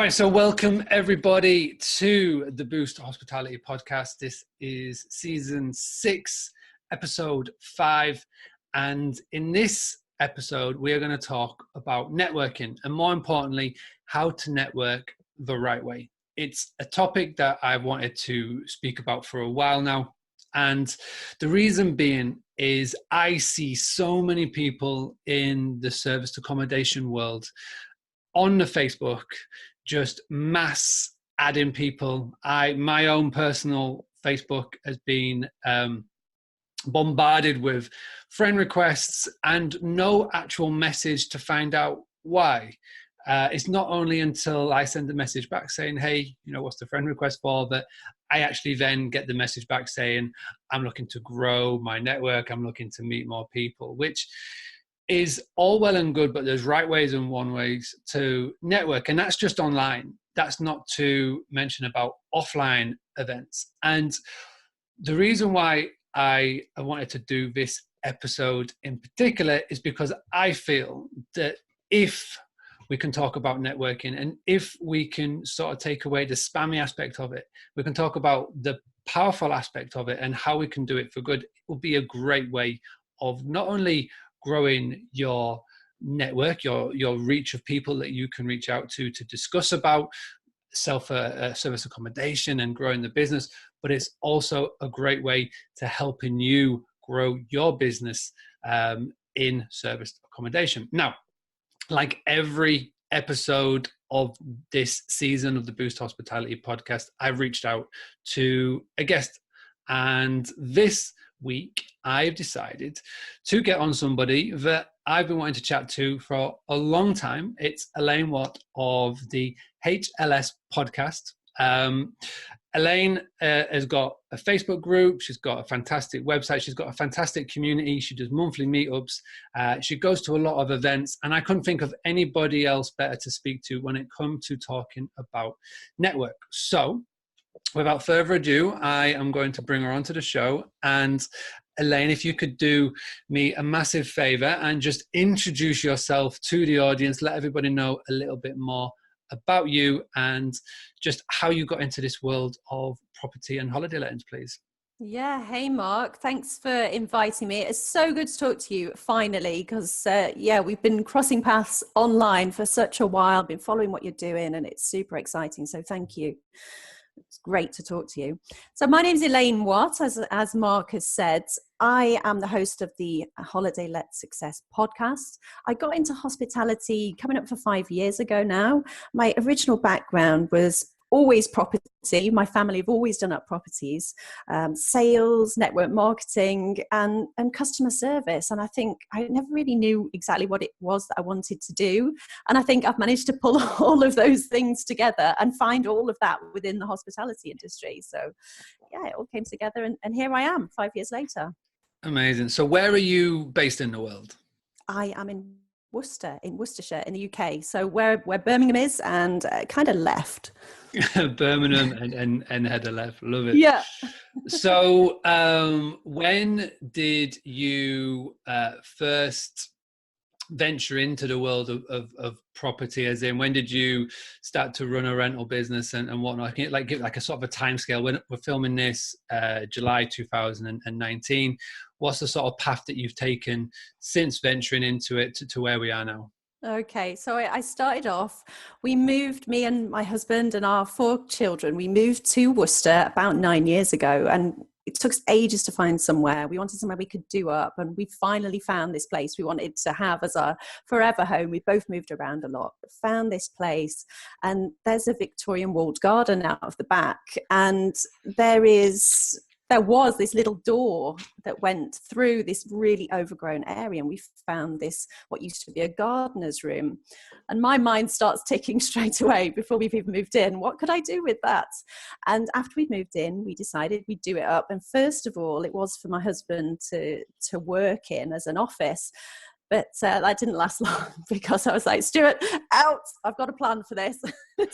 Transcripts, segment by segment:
right, so welcome everybody to the Boost Hospitality Podcast. This is season 6, episode 5. And in this episode, we are going to talk about networking and, more importantly, how to network the right way. It's a topic that I've wanted to speak about for a while now. And the reason being is I see so many people in the serviced accommodation world on the Facebook, just mass adding people. My own personal Facebook has been bombarded with friend requests and no actual message to find out why. It's not only until I send a message back saying, hey, what's the friend request for, that I actually then get the message back saying, I'm looking to grow my network, I'm looking to meet more people, which is all well and good, but there's right ways and wrong ways to network. And that's just online. That's not to mention about offline events. And the reason why I wanted to do this episode in particular is because I feel that if we can talk about networking and if we can sort of take away the spammy aspect of it, we can talk about the powerful aspect of it and how we can do it for good. It will be a great way of not only growing your network, your reach of people that you can reach out to discuss about service accommodation and growing the business, but it's also a great way to helping you grow your business in service accommodation. Now, like every episode of this season of the Boost Hospitality Podcast, I've reached out to a guest, and this week I've decided to get on somebody that I've been wanting to chat to for a long time. It's Elaine Watt of the HLS podcast. Elaine has got a Facebook group. She's got a fantastic website. She's got a fantastic community. She does monthly meetups. She goes to a lot of events, and I couldn't think of anybody else better to speak to when it comes to talking about network. So without further ado, I am going to bring her onto the show. And Elaine, if you could do me a massive favor and just introduce yourself to the audience, let everybody know a little bit more about you and just how you got into this world of property and holiday lettings, please. Yeah. Hey, Mark. Thanks for inviting me. It's so good to talk to you finally, because we've been crossing paths online for such a while. I've been following what you're doing and it's super exciting. So thank you. It's great to talk to you. So my name is Elaine Watt, as Mark has said. I am the host of the Holiday Let Success podcast. I got into hospitality coming up for 5 years ago now. My original background was always property. My family have always done up properties, sales, network marketing, and customer service. And I think I never really knew exactly what it was that I wanted to do. And I think I've managed to pull all of those things together and find all of that within the hospitality industry. So yeah, it all came together, and here I am 5 years later. Amazing. So where are you based in the world? I am in Worcestershire, in the UK. So where Birmingham is, and kind of left. Birmingham and header left. Love it. Yeah. So when did you first venture into the world of property, as in when did you start to run a rental business and whatnot? Can you give like a sort of a time scale? When we're filming this July 2019, what's the sort of path that you've taken since venturing into it to where we are now? Okay, so I started off, me and my husband and our 4 children, we moved to Worcester about 9 years ago, and it took us ages to find somewhere. We wanted somewhere we could do up, and we finally found this place we wanted to have as our forever home. We both moved around a lot, but found this place, and there's a Victorian walled garden out of the back, and there was this little door that went through this really overgrown area, and we found this, what used to be a gardener's room. And my mind starts ticking straight away before we've even moved in. What could I do with that? And after we moved in, we decided we'd do it up. And first of all, it was for my husband to work in as an office. But that didn't last long, because I was like, Stuart, out! I've got a plan for this.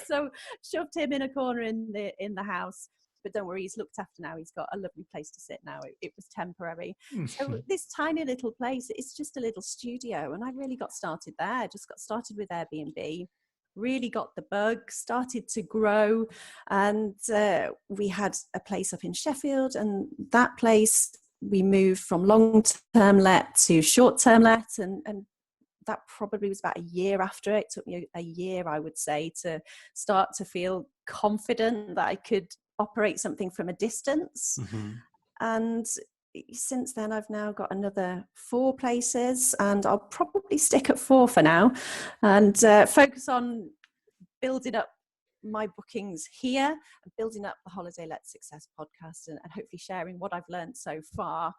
So shoved him in a corner in the house. But don't worry, he's looked after now. He's got a lovely place to sit now. It was temporary. So this tiny little place, it's just a little studio. And I really got started there. Just got started with Airbnb. really got the bug, started to grow, and we had a place up in Sheffield, and that place we moved from long-term let to short-term let, and that probably was about a year after it. It took me a year, I would say, to start to feel confident that I could operate something from a distance. Mm-hmm. And since then, I've now got another 4 places, and I'll probably stick at 4 for now, and focus on building up my bookings here and building up the Holiday Let Success podcast, and hopefully sharing what I've learned so far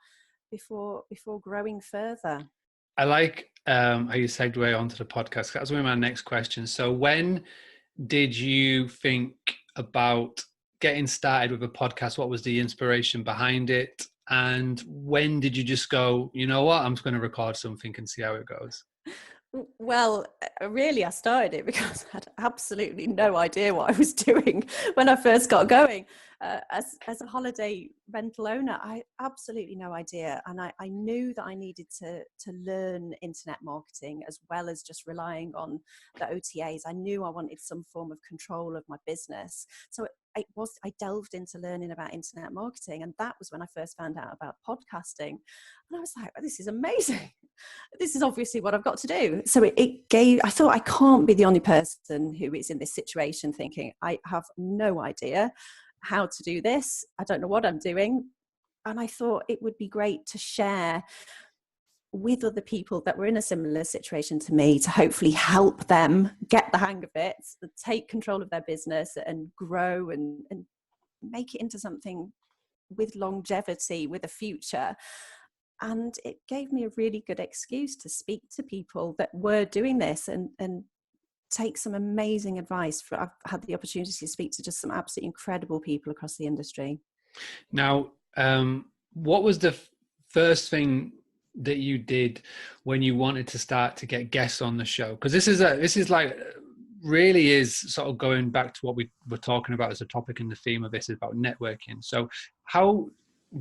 before growing further. I like how you segue onto the podcast. That was one of my next questions. So when did you think about getting started with a podcast? What was the inspiration behind it? And when did you just go, you know what, I'm just going to record something and see how it goes? Well, really, I started it because I had absolutely no idea what I was doing when I first got going. As a holiday rental owner, I had absolutely no idea. And I knew that I needed to learn internet marketing as well as just relying on the OTAs. I knew I wanted some form of control of my business. So I delved into learning about internet marketing. And that was when I first found out about podcasting. And I was like, oh, this is amazing. This is obviously what I've got to do. So I thought I can't be the only person who is in this situation thinking, I have no idea how to do this. I don't know what I'm doing. And I thought it would be great to share with other people that were in a similar situation to me, to hopefully help them get the hang of it, take control of their business and grow and make it into something with longevity, with a future. And it gave me a really good excuse to speak to people that were doing this and take some amazing advice. I've had the opportunity to speak to just some absolutely incredible people across the industry. Now, what was the first thing that you did when you wanted to start to get guests on the show? Because this is like really is sort of going back to what we were talking about as a topic, and the theme of this is about networking. So how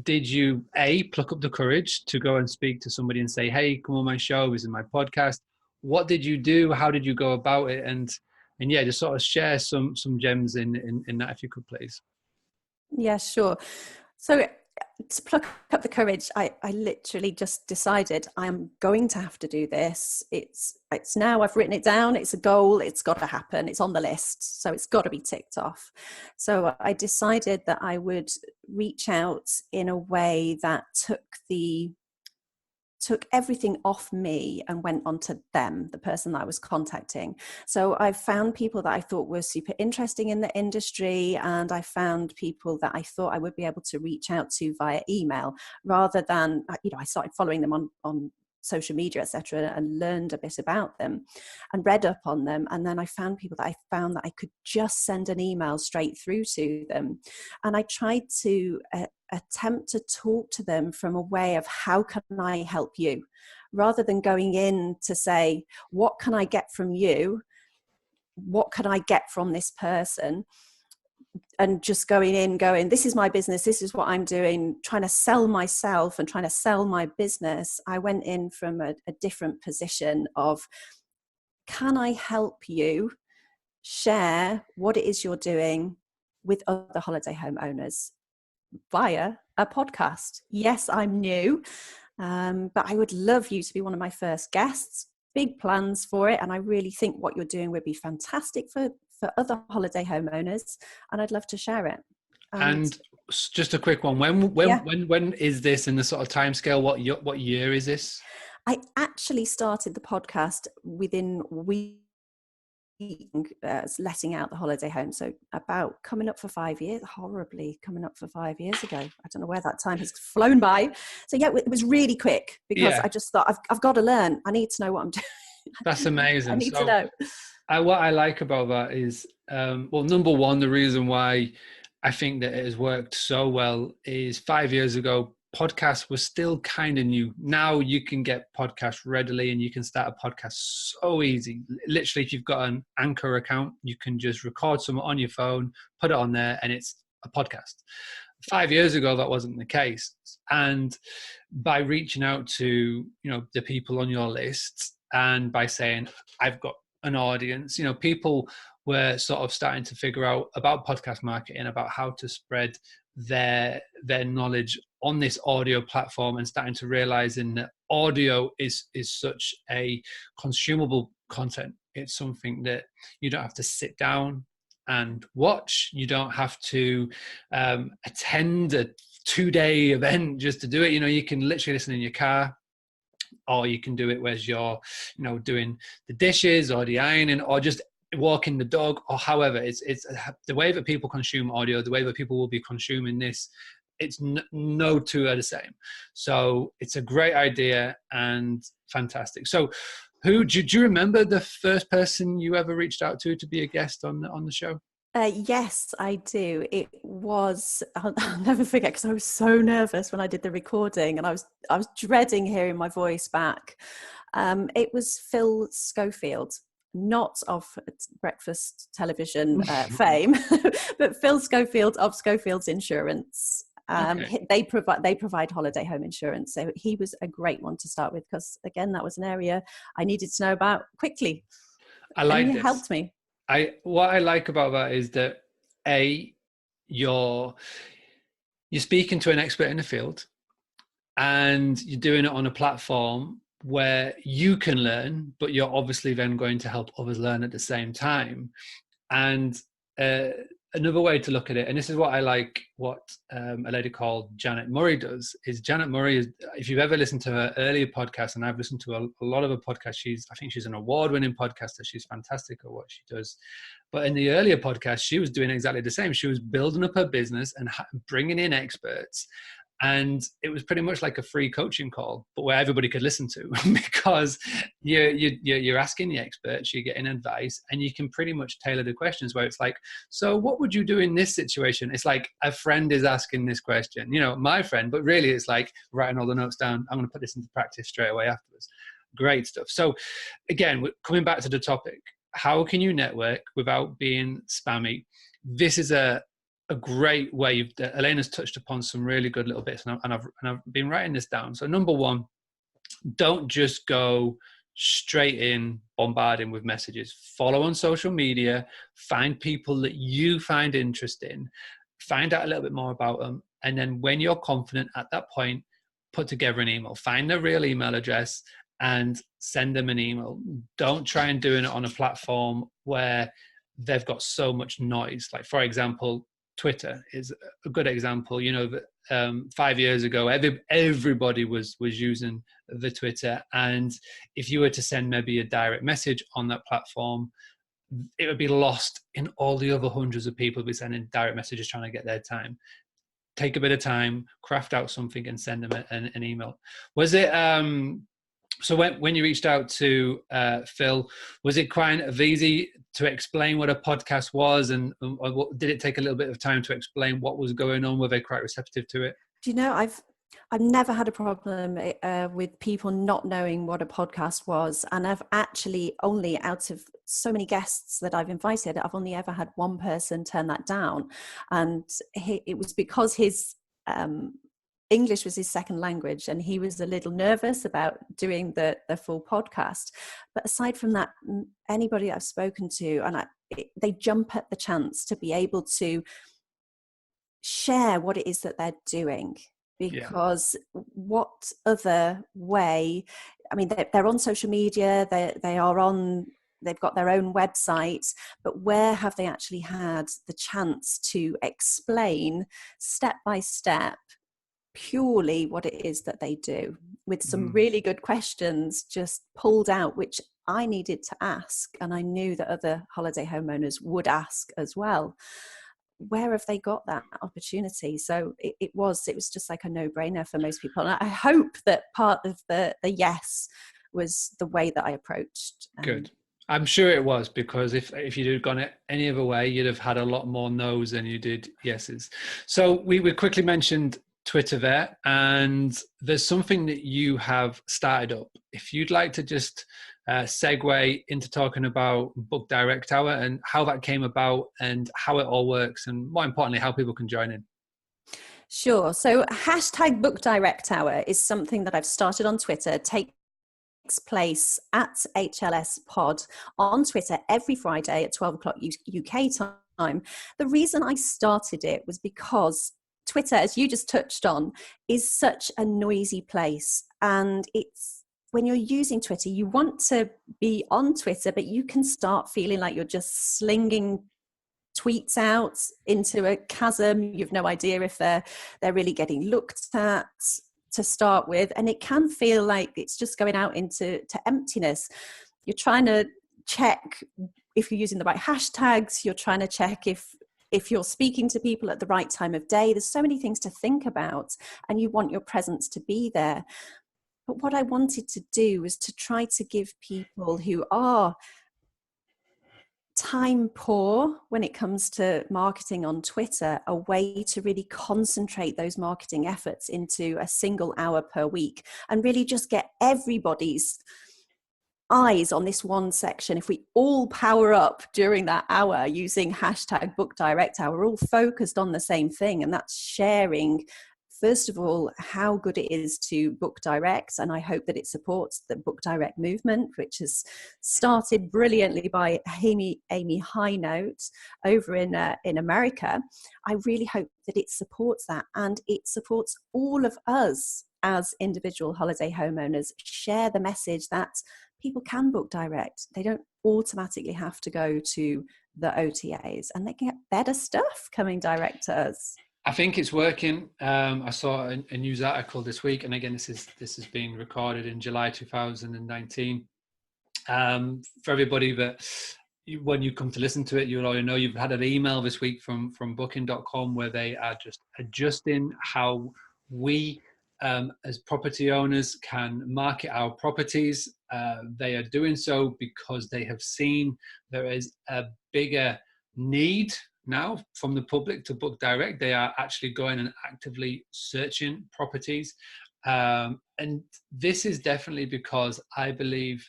did you pluck up the courage to go and speak to somebody and say, hey, come on my show, this is my podcast? What did you do? How did you go about it? And yeah, just sort of share some gems in that, if you could, please. Yeah, sure. So to pluck up the courage, I literally just decided I'm going to have to do this. It's now, I've written it down. It's a goal. It's got to happen. It's on the list. So it's got to be ticked off. So I decided that I would reach out in a way that took everything off me and went onto them, the person that I was contacting. So I found people that I thought were super interesting in the industry, and I found people that I thought I would be able to reach out to via email, rather than, I started following them on social media, etc., and learned a bit about them and read up on them. And then I found people that I found that I could just send an email straight through to them. And I tried to attempt to talk to them from a way of, how can I help you? Rather than going in to say, what can I get from you? What can I get from this person? And just going, this is my business, this is what I'm doing, trying to sell myself and trying to sell my business. I went in from a different position of, can I help you share what it is you're doing with other holiday home owners via a podcast? Yes, I'm new, but I would love you to be one of my first guests. Big plans for it, and I really think what you're doing would be fantastic for other holiday homeowners, and I'd love to share it. And just a quick one: when is this in the sort of timescale? What year is this? I actually started the podcast within letting out the holiday home, so about coming up for 5 years, horribly coming up for 5 years ago. I don't know where that time has flown by. So yeah, it was really quick, because I just thought, I've got to learn. I need to know what I'm doing. That's amazing. I need to know. What I like about that is, well, number one, the reason why I think that it has worked so well is 5 years ago, podcasts were still kind of new. Now you can get podcasts readily, and you can start a podcast so easy. Literally, if you've got an Anchor account, you can just record something on your phone, put it on there, and it's a podcast. 5 years ago, that wasn't the case. And by reaching out to, the people on your list, and by saying, I've got an audience. You know, people were sort of starting to figure out about podcast marketing, about how to spread their knowledge on this audio platform, and starting to realize in that audio is such a consumable content. It's something that you don't have to sit down and watch. You don't have to attend a 2-day event just to do it. You know, you can literally listen in your car, or you can do it whereas you're, you know, doing the dishes or the ironing or just walking the dog, or however. It's the way that people consume audio, the way that people will be consuming this. It's no two are the same. So it's a great idea and fantastic. So do you remember the first person you ever reached out to be a guest on the show? Yes, I do. It was, I'll never forget, because I was so nervous when I did the recording, and I was dreading hearing my voice back. It was Phil Schofield, not of breakfast television fame, but Phil Schofield of Schofield's Insurance. Okay. They provide holiday home insurance, so he was a great one to start with, because again, that was an area I needed to know about quickly. I like and he this. helped me. What I like about that is that you're speaking to an expert in the field, and you're doing it on a platform where you can learn, but you're obviously then going to help others learn at the same time. And another way to look at it, and this is what I like, what a lady called Janet Murray does, is Janet Murray is, if you've ever listened to her earlier podcasts, and I've listened to a lot of her podcasts, I think she's an award-winning podcaster. She's fantastic at what she does. But in the earlier podcast, she was doing exactly the same. She was building up her business and bringing in experts. And it was pretty much like a free coaching call, but where everybody could listen to, because you're asking the experts, you're getting advice, and you can pretty much tailor the questions where it's like, so what would you do in this situation? It's like a friend is asking this question, you know, my friend, but really it's like writing all the notes down. I'm going to put this into practice straight away afterwards. Great stuff. So again, coming back to the topic, how can you network without being spammy? This is a great way. Elaine has touched upon some really good little bits, and I've been writing this down. So number one, don't just go straight in bombarding with messages. Follow on social media, find people that you find interesting, find out a little bit more about them, and then when you're confident at that point, put together an email. Find their real email address and send them an email. Don't try and do it on a platform where they've got so much noise. Like, for example, Twitter is a good example. You know, that 5 years ago, everybody was using the Twitter, and if you were to send maybe a direct message on that platform, it would be lost in all the other hundreds of people who'd be sending direct messages trying to get their time. Take a bit of time, craft out something, and send them an email. Was it so when you reached out to Phil, was it quite easy to explain what a podcast was, and did it take a little bit of time to explain what was going on? Were they quite receptive to it? Do you know, I've never had a problem with people not knowing what a podcast was, and I've actually only, out of so many guests that I've invited, I've only ever had one person turn that down, and it was because his English was his second language, and he was a little nervous about doing the full podcast. But aside from that, anybody I've spoken to, and they jump at the chance to be able to share what it is that they're doing, because what other way? I mean, they're on social media, they've got their own website, but where have they actually had the chance to explain step by step purely what it is that they do, with some really good questions just pulled out, which I needed to ask, and I knew that other holiday homeowners would ask as well. Where have they got that opportunity? So it was just like a no-brainer for most people, and I hope that part of the yes was the way that I approached. Good. I'm sure it was, because if you'd have gone it any other way, you'd have had a lot more no's than you did yeses. So we quickly mentioned Twitter there, and there's something that you have started up. If you'd like to just segue into talking about Book Direct Hour and how that came about and how it all works, and more importantly, how people can join in. Sure. So #Book Direct Hour is something that I've started on Twitter. place at HLS Pod on Twitter every Friday at 12 o'clock UK time. The reason I started it was because Twitter, as you just touched on, is such a noisy place. And it's when you're using Twitter, you want to be on Twitter, but you can start feeling like you're just slinging tweets out into a chasm. You've no idea if they're really getting looked at to start with, and it can feel like it's just going out into emptiness. You're trying to check if you're using the right hashtags. You're trying to check if you're speaking to people at the right time of day. There's so many things to think about, and you want your presence to be there. But what I wanted to do was to try to give people who are time poor when it comes to marketing on Twitter a way to really concentrate those marketing efforts into a single hour per week and really just get everybody's eyes on this one section. If we all power up during that hour using hashtag Book Direct Hour, we're all focused on the same thing, and that's sharing, first of all, how good it is to book direct. And I hope that it supports the book direct movement, which has started brilliantly by Amy Highnote over in America. I really hope that it supports that, and it supports all of us as individual holiday homeowners. Share the message that people can book direct. They don't automatically have to go to the OTAs, and they can get better stuff coming direct to us. I think it's working. I saw a news article this week, and again, this is being recorded in July 2019. For everybody that, when you come to listen to it, you'll already know you've had an email this week from Booking.com where they are just adjusting how we, as property owners, can market our properties. They are doing so because they have seen there is a bigger need now from the public to book direct. They are actually going and actively searching properties. And this is definitely because I believe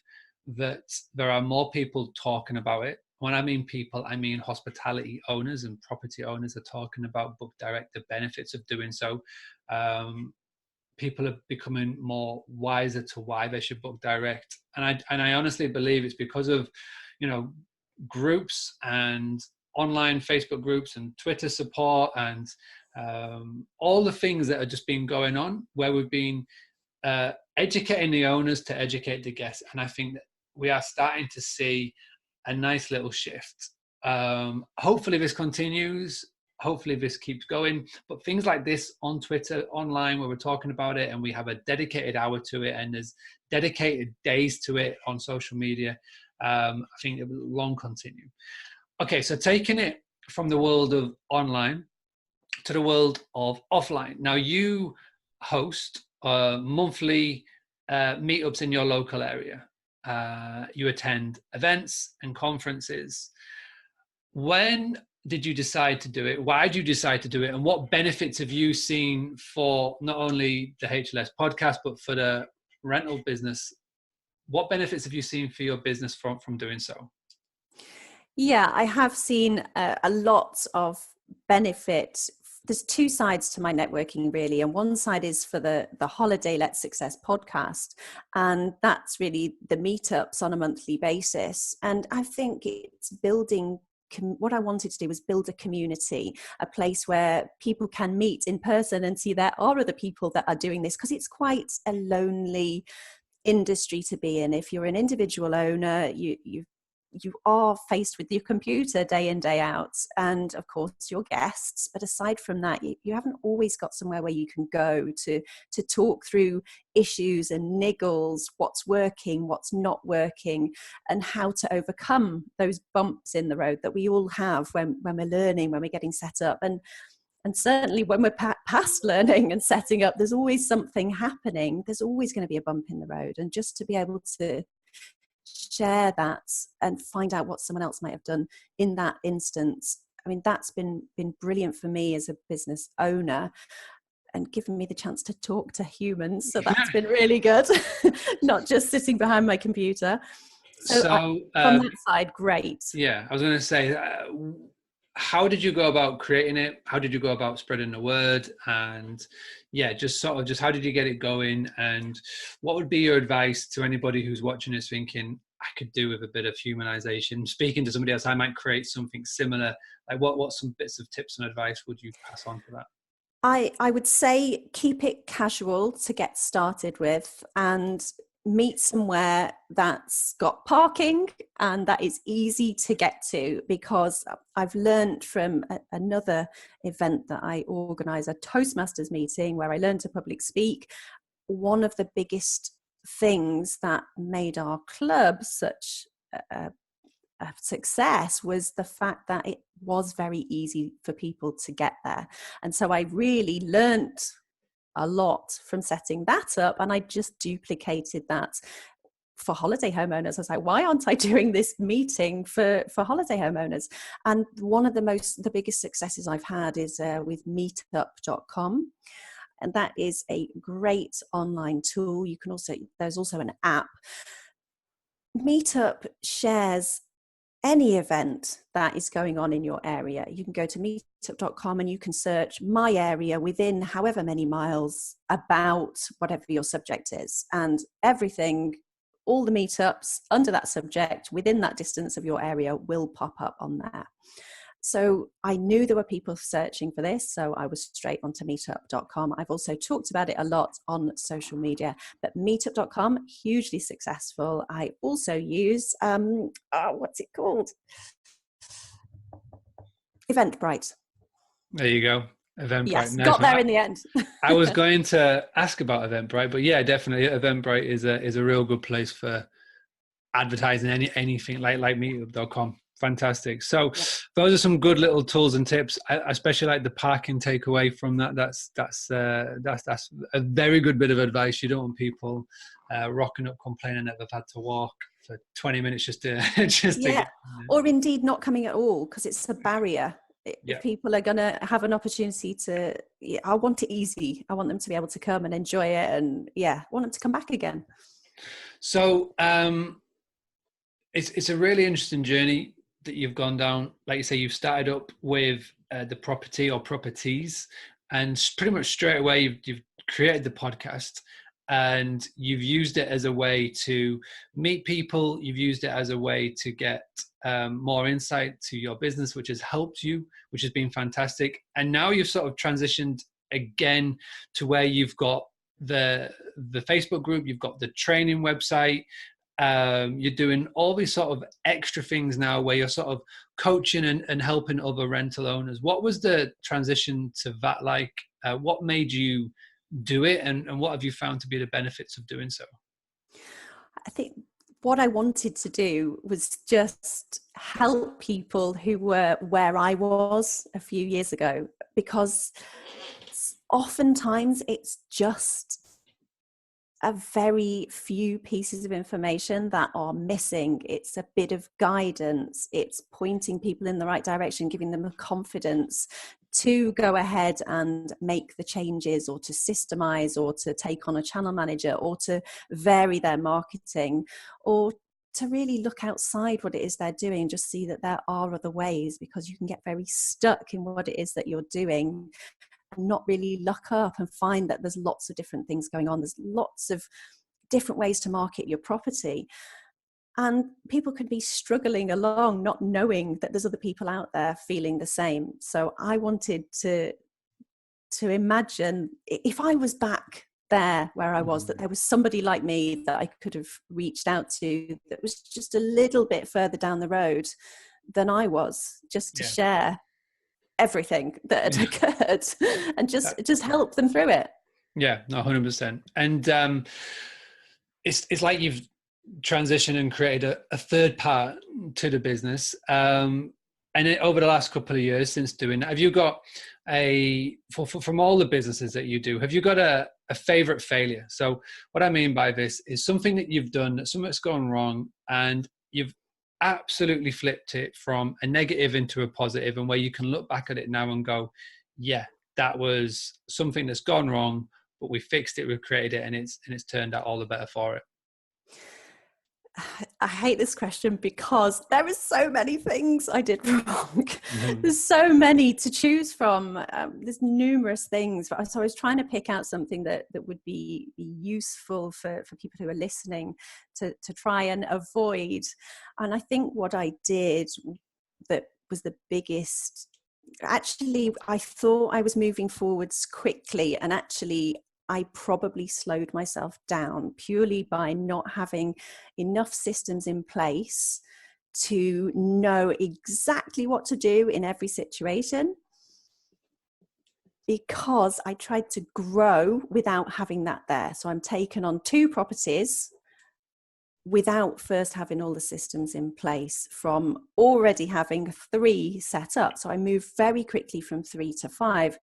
that there are more people talking about it. When I mean people, I mean hospitality owners and property owners are talking about book direct, the benefits of doing so. People are becoming more wiser to why they should book direct. And I honestly believe it's because of, groups and online Facebook groups and Twitter support and all the things that are just been going on where we've been educating the owners to educate the guests. And I think that we are starting to see a nice little shift. Hopefully this continues. Hopefully this keeps going. But things like this on Twitter, online, where we're talking about it and we have a dedicated hour to it and there's dedicated days to it on social media, I think it will long continue. Okay, so taking it from the world of online to the world of offline. Now you host monthly meetups in your local area. You attend events and conferences. When did you decide to do it? Why did you decide to do it? And what benefits have you seen for not only the HLS podcast, but for the rental business? What benefits have you seen for your business from doing so? Yeah, I have seen a lot of benefit. There's two sides to my networking, really. And one side is for the Holiday Let's Success podcast. And that's really the meetups on a monthly basis. And I think it's building, what I wanted to do was build a community, a place where people can meet in person and see there are other people that are doing this, because it's quite a lonely industry to be in. If you're an individual owner, you are faced with your computer day in, day out, and of course your guests. But aside from that, you haven't always got somewhere where you can go to talk through issues and niggles, what's working, what's not working, and how to overcome those bumps in the road that we all have when we're learning, when we're getting set up. And certainly when we're past learning and setting up, there's always something happening. There's always going to be a bump in the road. And just to be able to share that and find out what someone else might have done in that instance, I mean, that's been brilliant for me as a business owner and given me the chance to talk to humans. So that's been really good, not just sitting behind my computer. So from that side, great. Yeah, I was going to say, how did you go about creating it? How did you go about spreading the word? And yeah, just sort of just how did you get it going, and what would be your advice to anybody who's watching this thinking, I could do with a bit of humanization, speaking to somebody else, I might create something similar. Like what some bits of tips and advice would you pass on for that? I would say keep it casual to get started with, and meet somewhere that's got parking and that is easy to get to, because I've learned from another event that I organize, a Toastmasters meeting where I learned to public speak. One of the biggest things that made our club such a success was the fact that it was very easy for people to get there. And so I really learnt a lot from setting that up, and I just duplicated that for holiday homeowners. I was like, why aren't I doing this meeting for holiday homeowners? And one of the biggest successes I've had is with meetup.com. And that is a great online tool. There's also an app. Meetup shares any event that is going on in your area. You can go to meetup.com and you can search my area within however many miles about whatever your subject is. And everything, all the meetups under that subject within that distance of your area will pop up on there. So I knew there were people searching for this, so I was straight onto meetup.com. I've also talked about it a lot on social media, but meetup.com, hugely successful. I also use, what's it called? Eventbrite. There you go. Eventbrite. Yes, Nice got one. there in the end. I was going to ask about Eventbrite, but yeah, definitely Eventbrite is a real good place for advertising anything like meetup.com. Fantastic. So Yeah. those are some good little tools and tips. I especially like the parking takeaway from that. That's a very good bit of advice. You don't want people rocking up complaining that they've had to walk for 20 minutes just to to get. Or indeed not coming at all, because it's a barrier. Yeah. If people are going to have an opportunity to, I want it easy. I want them to be able to come and enjoy it, and I want them to come back again. So it's a really interesting journey that you've gone down. Like you say, you've started up with the property or properties, and pretty much straight away you've created the podcast, and you've used it as a way to meet people. You've used it as a way to get more insight to your business, which has helped you, which has been fantastic. And now you've sort of transitioned again to where you've got the Facebook group, you've got the training website. You're doing all these sort of extra things now where you're sort of coaching and helping other rental owners. What was the transition to that like? What made you do it, and what have you found to be the benefits of doing so? I think what I wanted to do was just help people who were where I was a few years ago, because oftentimes it's just a very few pieces of information that are missing. It's a bit of guidance. It's pointing people in the right direction, giving them the confidence to go ahead and make the changes, or to systemize, or to take on a channel manager, or to vary their marketing, or to really look outside what it is they're doing, just see that there are other ways, because you can get very stuck in what it is that you're doing and not really look up and find that there's lots of different things going on. There's lots of different ways to market your property. And people could be struggling along, not knowing that there's other people out there feeling the same. So I wanted to imagine if I was back there where I was, that there was somebody like me that I could have reached out to that was just a little bit further down the road than I was, just to share everything that had occurred and just help them through it. Yeah, no, 100%. And it's like you've transitioned and created a third part to the business. And over the last couple of years since doing that, have you got from all the businesses that you do, have you got a favorite failure? So what I mean by this is something that you've done, something that's gone wrong, and you've absolutely flipped it from a negative into a positive, and where you can look back at it now and go, yeah, that was something that's gone wrong, but we fixed it, we've created it, and it's turned out all the better for it. I hate this question because there are so many things I did wrong. Mhm. There's so many to choose from. There's numerous things. So I was trying to pick out something that would be useful for people who are listening to try and avoid. And I think what I did that was the biggest, actually, I thought I was moving forwards quickly, and actually I probably slowed myself down purely by not having enough systems in place to know exactly what to do in every situation, because I tried to grow without having that there. So I'm taken on 2 properties without first having all the systems in place, from already having 3 set up. So I moved very quickly from 3 to 5.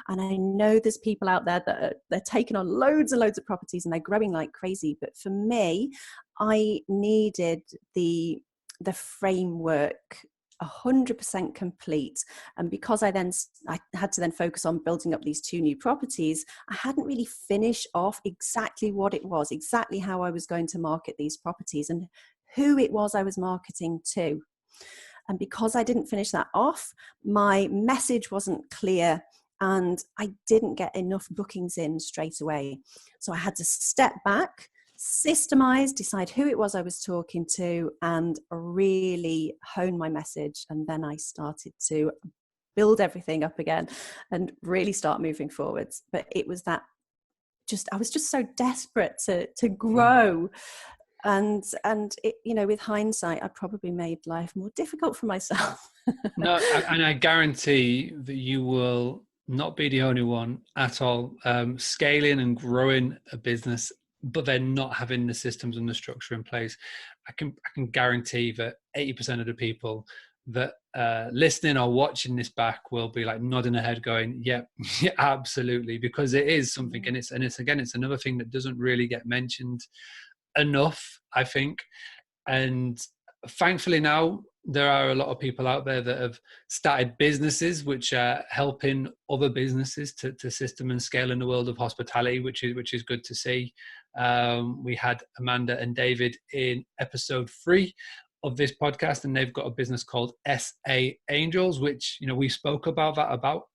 And I know there's people out there that they're taking on loads and loads of properties and they're growing like crazy. But for me, I needed the framework 100% complete. And because I had to then focus on building up these 2 new properties, I hadn't really finished off exactly what it was, exactly how I was going to market these properties and who it was I was marketing to. And because I didn't finish that off, my message wasn't clear and I didn't get enough bookings in straight away. So I had to step back, systemize, decide who it was I was talking to, and really hone my message. And then I started to build everything up again and really start moving forwards. But it was that I was just so desperate to grow. And it, with hindsight, I probably made life more difficult for myself. No, and I guarantee that you will not be the only one at all. Scaling and growing a business, but then not having the systems and the structure in place. I can guarantee that 80% of the people that listening or watching this back will be like nodding their head, going, "Yep, yeah, absolutely," because it is something, and it's another thing that doesn't really get mentioned enough, I think. And thankfully now there are a lot of people out there that have started businesses which are helping other businesses to system and scale in the world of hospitality, which is good to see. We had Amanda and David in episode 3 of this podcast, and they've got a business called SA Angels, which we spoke about that, about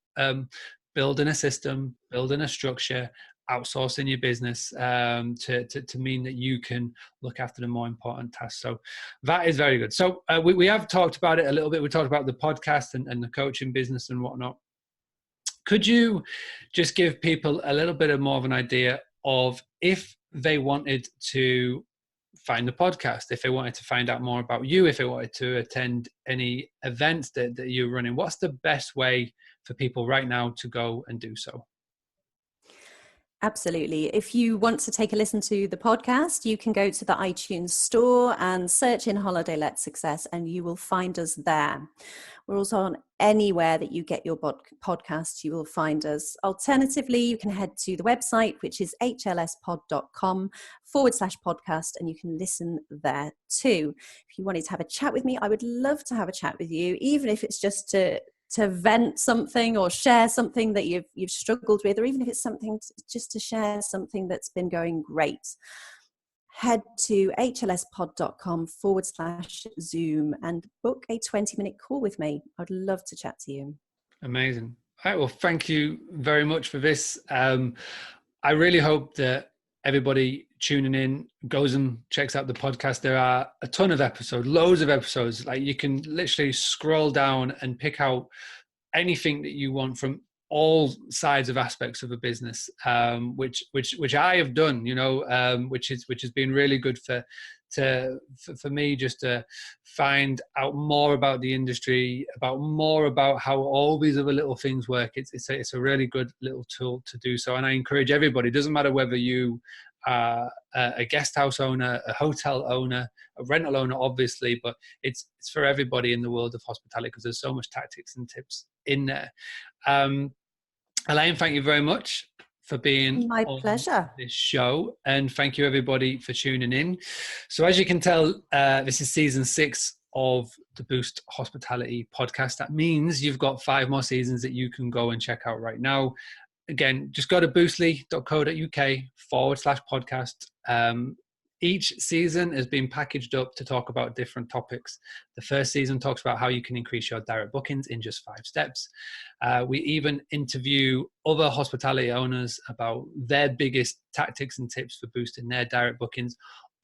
building a system, building a structure, outsourcing your business to mean that you can look after the more important tasks. So that is very good. So we have talked about it a little bit. We talked about the podcast and the coaching business and whatnot. Could you just give people a little bit of more of an idea of, if they wanted to find the podcast, if they wanted to find out more about you, if they wanted to attend any events that you're running, what's the best way for people right now to go and do so? Absolutely. If you want to take a listen to the podcast, you can go to the iTunes store and search in Holiday Let Success, and you will find us there. We're also on anywhere that you get your podcasts, you will find us. Alternatively, you can head to the website, which is hlspod.com/podcast, and you can listen there too. If you wanted to have a chat with me, I would love to have a chat with you, even if it's just to vent something or share something that you've struggled with, or even if it's something just to share something that's been going great. Head to hlspod.com/Zoom and book a 20-minute call with me. I'd love to chat to you. Amazing. All right, well, thank you very much for this. I really hope that everybody tuning in goes and checks out the podcast. There are a ton of episodes, loads of episodes. Like, you can literally scroll down and pick out anything that you want from all sides of aspects of a business, which I have done, which has been really good for me, just to find out more about the industry, more about how all these other little things work. It's a really good little tool to do so, and I encourage everybody. It doesn't matter whether you are a guest house owner, a hotel owner, a rental owner, obviously, but it's for everybody in the world of hospitality, because there's so much tactics and tips in there. Elaine, thank you very much for being My on pleasure. this show, and thank you everybody for tuning in. So as you can tell, this is season 6 of the Boost Hospitality podcast. That means you've got 5 more seasons that you can go and check out right now. Again, just go to boostly.co.uk/podcast. Each season has been packaged up to talk about different topics. The first season talks about how you can increase your direct bookings in just 5 steps. We even interview other hospitality owners about their biggest tactics and tips for boosting their direct bookings,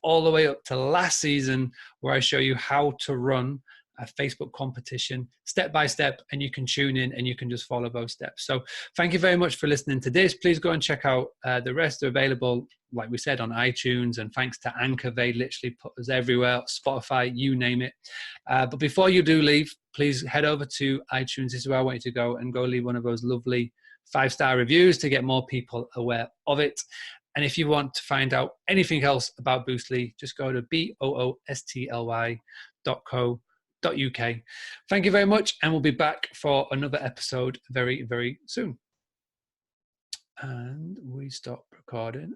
all the way up to last season, where I show you how to run a Facebook competition step by step, and you can tune in and you can just follow those steps. So thank you very much for listening to this. Please go and check out the rest. Are available, like we said, on iTunes, and thanks to Anchor, they literally put us everywhere, Spotify, you name it. But before you do leave, please head over to iTunes. This is where I want you to go, and go leave one of those lovely 5-star reviews to get more people aware of it. And if you want to find out anything else about Boostly, just go to boostly.co.uk. Thank you very much, and we'll be back for another episode very, very soon. And we stop recording.